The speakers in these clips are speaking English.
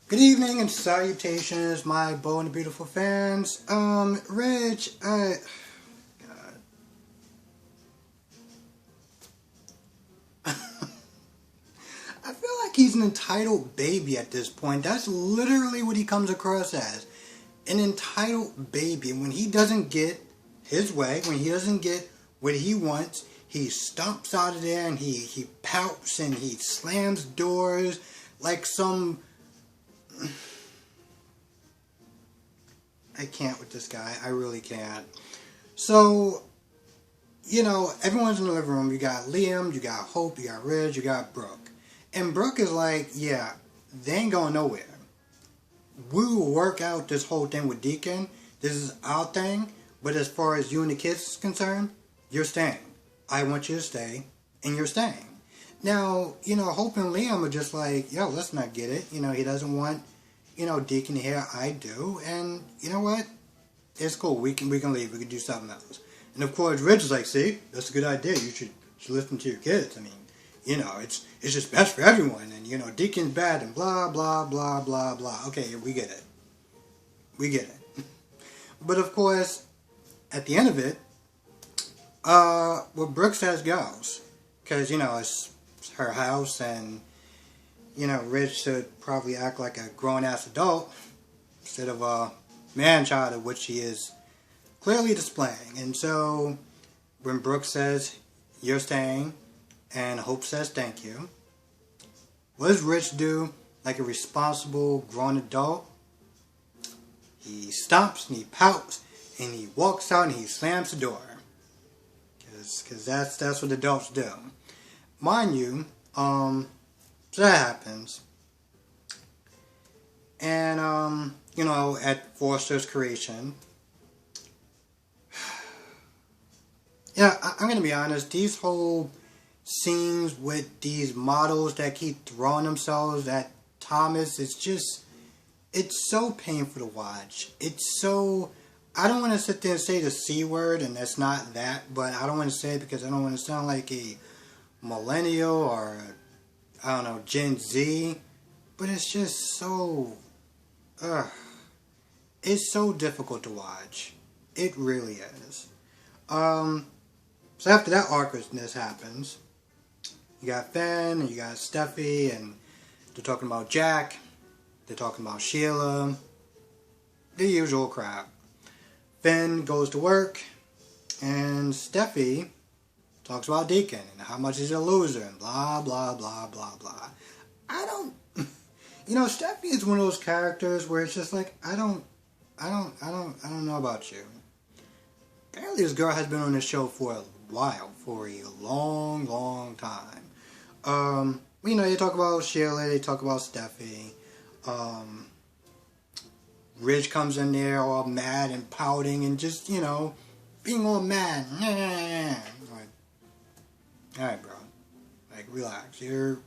Good evening and salutations, my bold and beautiful fans. Reg, God. I feel like he's an entitled baby at this point. That's literally what he comes across as. An entitled baby. And when he doesn't get his way, when he doesn't get what he wants, he stomps out of there and he pouts and he slams doors like some... I can't with this guy. I really can't. So, everyone's in the living room. You got Liam, you got Hope, you got Reg, you got Brooke. And Brooke is like, yeah, they ain't going nowhere. We will work out this whole thing with Deacon. This is our thing. But as far as you and the kids is concerned, you're staying. I want you to stay, and you're staying. Now, Hope and Liam are just like, yo, let's not get it. He doesn't want, Deacon here. I do. And you know what? It's cool. We can leave. We can do something else. And of course, Reg is like, see, that's a good idea. You should listen to your kids. I mean, it's just best for everyone. And, Deacon's bad and blah, blah, blah, blah, blah. Okay, we get it. We get it. But of course, at the end of it, what Brooke says goes. Because, it's her house and, Reg should probably act like a grown-ass adult instead of a man-child, of which he is clearly displaying. And so, when Brooke says, you're staying, and Hope says thank you, what does Reg do like a responsible grown adult? He stomps and he pouts and he walks out and he slams the door. Because that's what adults do. Mind you, so that happens. And, at Forster's creation, I'm going to be honest, these whole scenes with these models that keep throwing themselves at Thomas, it's so painful to watch. It's so, I don't want to sit there and say the C word, and that's not that, but I don't want to say it because I don't want to sound like a millennial or, I don't know, Gen Z, but it's just so, it's so difficult to watch. It really is. So after that awkwardness happens, you got Finn and you got Steffi, and they're talking about Jack, they're talking about Sheila, the usual crap. Finn goes to work, and Steffi talks about Deacon and how much he's a loser and blah blah blah blah blah. I don't, Steffi is one of those characters where it's just like I don't know about you. Apparently, this girl has been on this show for a while, for a long time. They talk about Sheila, they talk about Steffi. Reg comes in there all mad and pouting and just, being all mad. Like, alright, bro. Like, relax. You're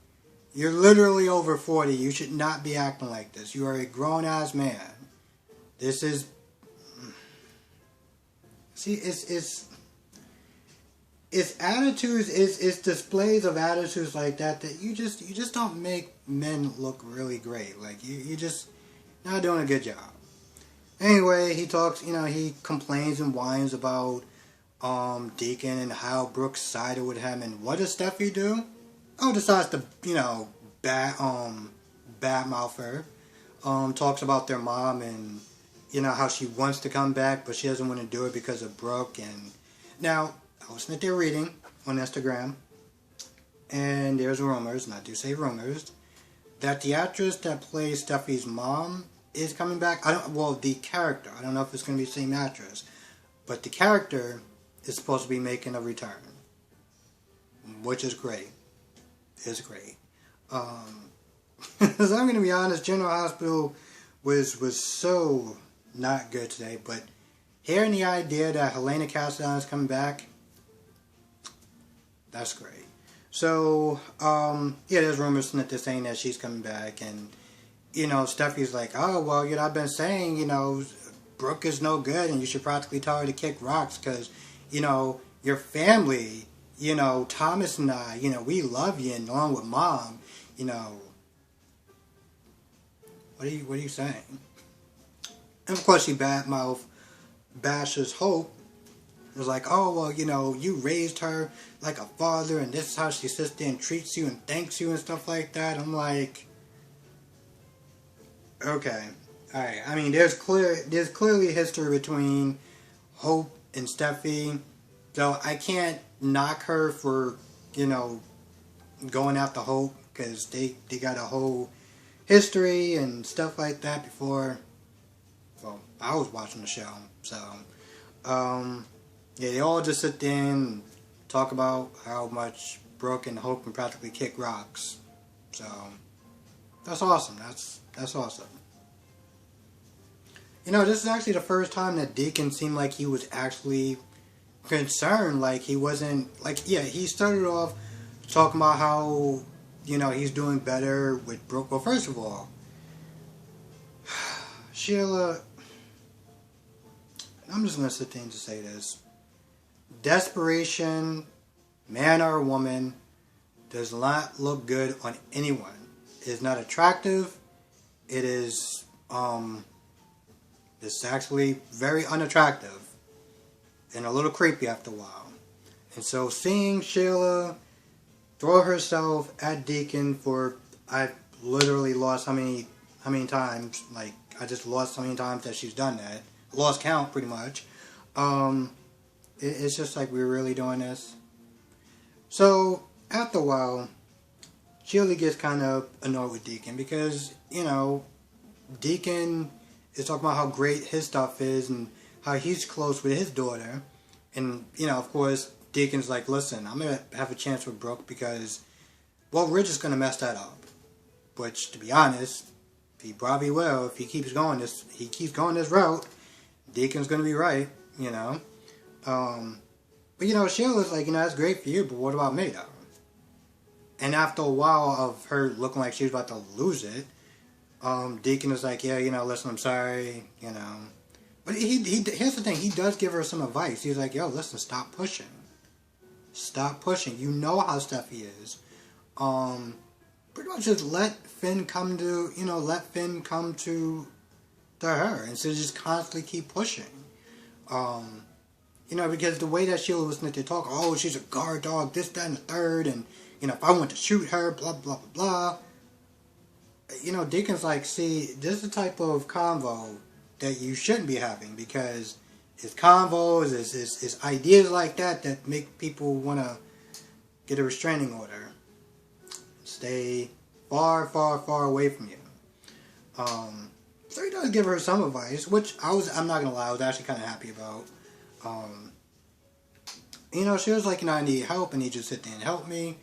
literally over 40. You should not be acting like this. You are a grown-ass man. This is... See, it's attitudes, it's displays of attitudes like that you just don't make men look really great. Like, you just not doing a good job. Anyway, he talks, he complains and whines about Deacon and how Brooke sided with him, and what does Steffi do? Oh, decides to, badmouth her. Talks about their mom and, how she wants to come back, but she doesn't want to do it because of Brooke. And now, I was sitting there reading on Instagram, and there's rumors, and I do say rumors, that the actress that plays Steffi's mom is coming back. The character, I don't know if it's going to be the same actress, but the character is supposed to be making a return, which is great. It's great. Because I'm going to be honest, General Hospital was so not good today, but hearing the idea that Helena Castellan is coming back, that's great. So, there's rumors that they're saying that she's coming back, and, Steffi's like, oh, well, I've been saying, Brooke is no good, and you should practically tell her to kick rocks, because, your family, Thomas and I, we love you, and along with Mom, what are you saying? And of course she bashes Hope. It was like, oh, well, you raised her like a father, and this is how she sits there and treats you and thanks you and stuff like that. I'm like, okay, all right. I mean, there's clearly history between Hope and Steffi, so I can't knock her for, going after Hope, because they got a whole history and stuff like that before. Well, I was watching the show, so yeah, they all just sit there and talk about how much Brooke and Hope can practically kick rocks. So that's awesome. That's awesome. This is actually the first time that Deacon seemed like he was actually concerned. Like he wasn't yeah, he started off talking about how he's doing better with Brooke. Well, first of all, Sheila, I'm just gonna sit there and just say this: desperation, man or woman, does not look good on anyone. It is not attractive. It is it's actually very unattractive and a little creepy after a while. And so seeing Sheila throw herself at Deacon for, I literally lost how many times, like I just lost how many times that she's done that. Lost count pretty much. It's just like, we're really doing this. So after a while, Sheila gets kind of annoyed with Deacon because, Deacon is talking about how great his stuff is and how he's close with his daughter. And, of course, Deacon's like, listen, I'm going to have a chance with Brooke because, well, Rich is going to mess that up. Which, to be honest, he probably will. If he keeps going this route, Deacon's going to be right, But, Sheila's like, that's great for you, but what about me, though? And after a while of her looking like she was about to lose it, Deacon is like, yeah, listen, I'm sorry, But here's the thing, he does give her some advice. He's like, yo, listen, stop pushing. Stop pushing. You know how Steffi is. Pretty much just let Finn come to her instead of just constantly keep pushing. Because the way that Sheila was listening to talk, oh, she's a guard dog, this, that, and the third, and, if I want to shoot her, blah, blah, blah, blah. Deacon's like, see, this is the type of convo that you shouldn't be having, because it's convos, it's ideas like that make people want to get a restraining order. Stay far, far, far away from you. So he does give her some advice, which I'm not going to lie, I was actually kind of happy about. She was like, I need help, and he just sit there and help me.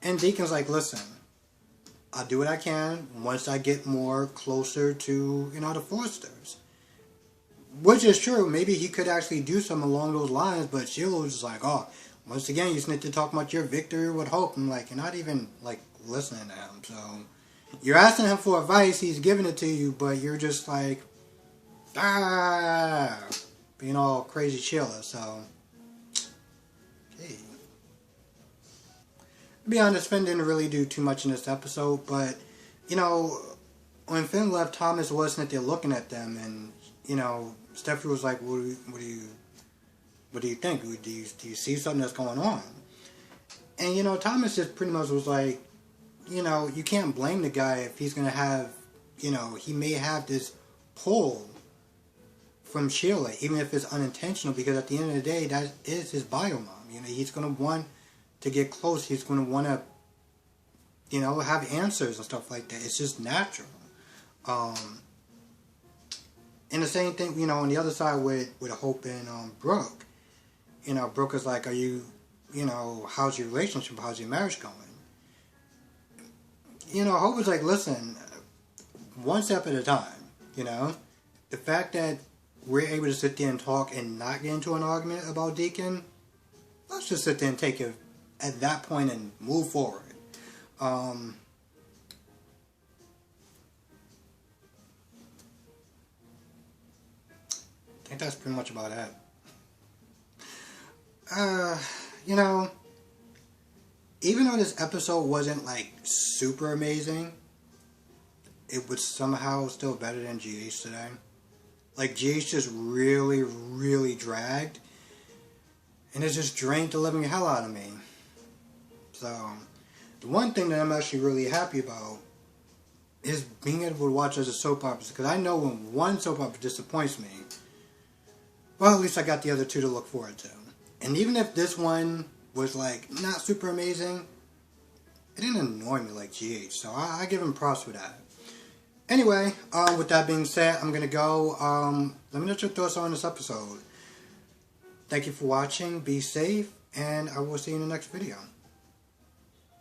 And Deacon's like, listen, I'll do what I can once I get more closer to, the Forsters. Which is true. Maybe he could actually do something along those lines, but Sheila was just like, oh, once again, you just need to talk about your victory with Hope. I'm like, you're not even, listening to him. So, you're asking him for advice, he's giving it to you, but you're just like, being all crazy Sheila, so, okay. To be honest, Finn didn't really do too much in this episode, but, when Finn left, Thomas wasn't there looking at them, and, Steffi was like, what do you think? Do you see something that's going on? And, Thomas just pretty much was like, you can't blame the guy if he's going to have, he may have this pull from Sheila, even if it's unintentional, because at the end of the day, that is his bio mom. He's going to want to get close. He's going to want to, have answers and stuff like that. It's just natural. And the same thing, on the other side with Hope and Brooke. Brooke is like, are you, how's your relationship? How's your marriage going? Hope is like, listen, one step at a time, The fact that we're able to sit there and talk and not get into an argument about Deacon, let's just sit there and take it at that point and move forward. I think that's pretty much about it. Even though this episode wasn't super amazing, it was somehow still better than GH today. Like, GH just really, really dragged. And it just drained the living hell out of me. So, the one thing that I'm actually really happy about is being able to watch other soap operas. Because I know when one soap opera disappoints me, well, at least I got the other two to look forward to. And even if this one was, like, not super amazing, it didn't annoy me like GH. So, I give him props for that. Anyway, with that being said, I'm going to go. Let me know what your thoughts are on this episode. Thank you for watching. Be safe. And I will see you in the next video.